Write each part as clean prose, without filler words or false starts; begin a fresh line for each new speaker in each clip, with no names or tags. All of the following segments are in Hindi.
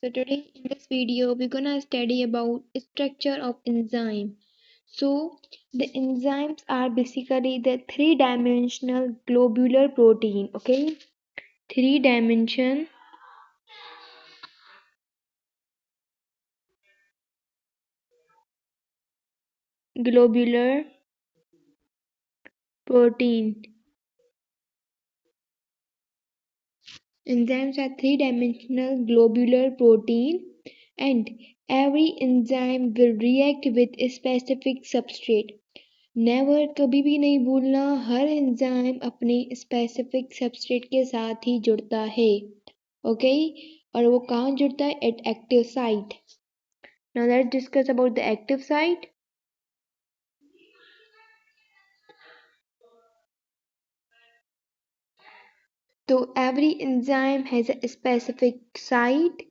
So today in this video we're gonna study about structure of enzyme. So the enzymes are basically the three-dimensional globular protein. Okay, three-dimension globular protein. Enzymes are three-dimensional globular protein and every enzyme will react with a specific substrate. Never कभी भी नहीं भूलना, हर एंजाइम अपने स्पेसिफिक सबस्ट्रेट के साथ ही जुड़ता है. ओके और वो कहाँ जुड़ता है? At active site. Now let's discuss about the active site. तो every enzyme has a specific site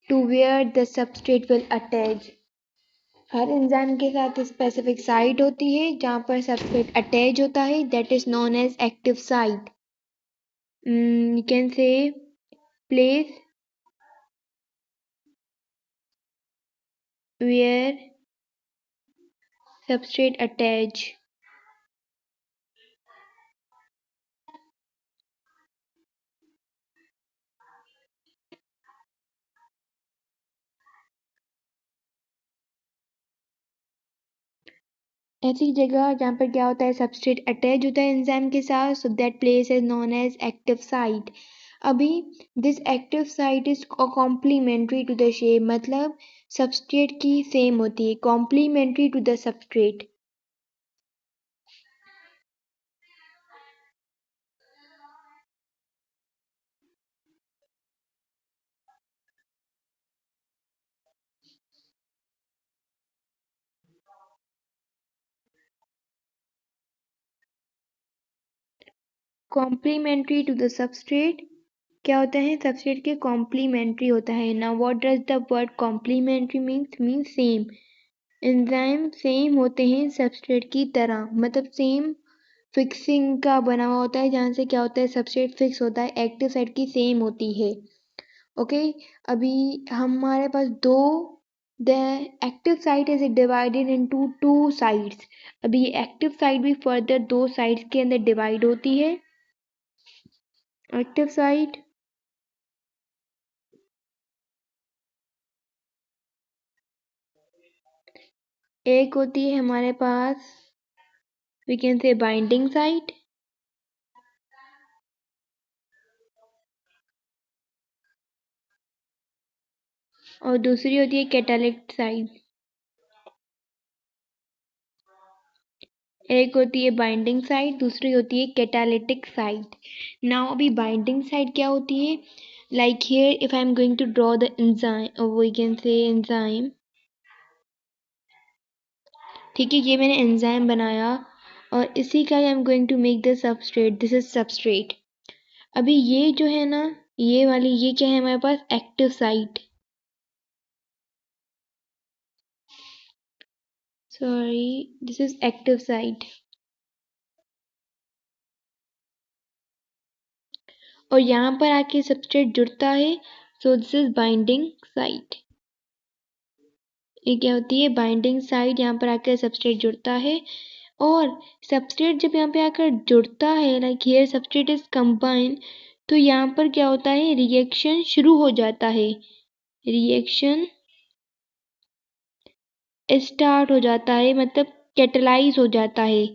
to where the substrate will attach. हर एंजाइम के साथ स्पेसिफिक साइट होती है जहाँ पर सबस्ट्रेट अटैच होता है. That is known as active site. You can say place where substrate attach. ऐसी जगह जहाँ पर क्या होता है? सबस्ट्रेट अटैच होता है एंजाइम के साथ. So that place is known as active site. अभी this active site is complementary to the shape. मतलब सबस्ट्रेट की सेम होती है, complementary to the substrate. Complementary to the substrate क्या होता है? सबस्ट्रेट के कॉम्प्लीमेंट्री होता है. Now what does the word complementary means same. Enzyme same होते हैं सबस्ट्रेट की तरह. मतलब सेम फिक्सिंग का बना हुआ होता है जहाँ से क्या होता है? सबस्ट्रेट फिक्स होता है. एक्टिव साइट की सेम होती है. ओके अभी हमारे पास दो the active site is divided into two sides. अभी ये एक्टिव साइट भी फर्दर दो साइड्स के अंदर डिवाइड होती है. एक्टिव साइट एक होती है हमारे पास we can say binding site. और दूसरी होती है कैटालिटिक साइट. एक होती है बाइंडिंग साइट, दूसरी होती है कैटालिटिक साइट. नाउ अभी बाइंडिंग साइट क्या होती है? Like here if I am going to draw the enzyme, we can say enzyme. ठीक है ये मैंने एंजाइम बनाया और इसी का I am going to make the substrate. This is substrate. अभी ये जो है ना, ये वाली ये क्या है हमारे पास? Active site. Sorry this is active site. और यहाँ पर आके सबस्ट्रेट जुड़ता है. So this is binding site. ये क्या होती है? Binding site. यहाँ पर आकर सबस्ट्रेट जुड़ता है और सबस्ट्रेट जब यहाँ पे आकर जुड़ता है like here substrate is combine, तो यहाँ पर क्या होता है? रिएक्शन शुरू हो जाता है. रिएक्शन स्टार्ट हो जाता है मतलब कैटलाइज हो जाता है.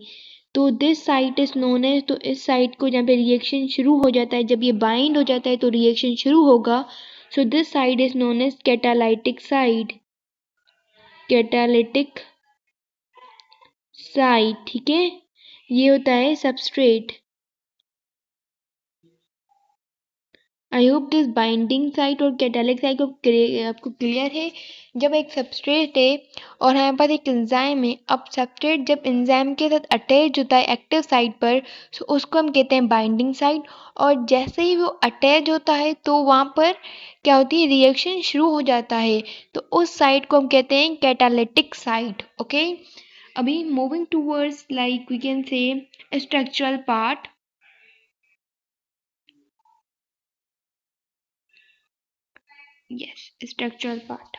तो this site is known as. तो इस साइट को जहाँ पे रिएक्शन शुरू हो जाता है, जब ये बाइंड हो जाता है तो रिएक्शन शुरू होगा. So this site is known as catalytic site. Catalytic site. ठीक है ये होता है substrate. I hope this binding site और कैटालिक साइट आपको क्लियर है. जब एक सबस्ट्रेट है और हमारे पास एक एंजाइम है, अब सबस्ट्रेट जब एंजाइम के साथ अटैच होता है एक्टिव साइट पर, तो उसको हम कहते हैं बाइंडिंग साइट. और जैसे ही वो अटैच होता है तो वहाँ पर क्या होती है? रिएक्शन शुरू हो जाता है. तो उस साइट को हम कहते हैं कैटालिटिक साइट. ओके अभी moving towards like we can say structural part. Yes, structural part.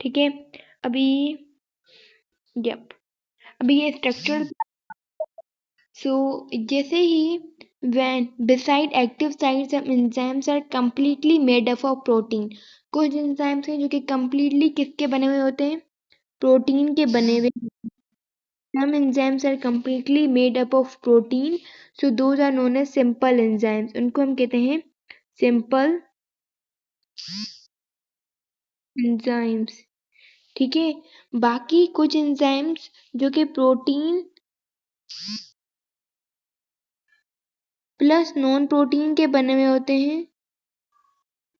ठीक है, अभी यप अभी ये स्ट्रक्चरल। सो जैसे ही when beside active sites some enzymes are completely made up of protein, कुछ enzymes हैं जो कि completely किसके बने हुए होते हैं, प्रोटीन के बने हुए। some enzymes are completely made up of protein, so those are known as simple enzymes, उनको हम कहते हैं simple enzymes। ठीक है, बाकी कुछ enzymes जो कि प्रोटीन प्लस नॉन प्रोटीन के बने हुए होते हैं,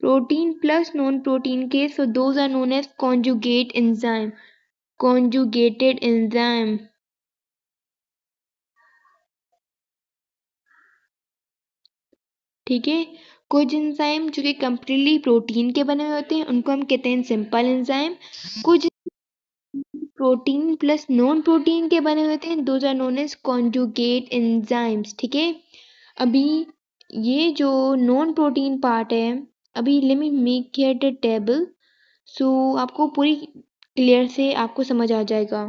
प्रोटीन प्लस नॉन प्रोटीन के, so those are known as conjugate enzyme, conjugated enzyme. ठीक है, कुछ एंजाइम जो कि कंप्लीटली प्रोटीन के बने हुए होते हैं उनको हम कहते हैं सिंपल एंजाइम। कुछ प्रोटीन प्लस नॉन प्रोटीन के बने हुए होते हैं, those are known as conjugate enzymes. ठीक है, अभी ये जो नॉन प्रोटीन पार्ट है, अभी let me make here the table, so आपको पूरी क्लियर से आपको समझ आ जाएगा।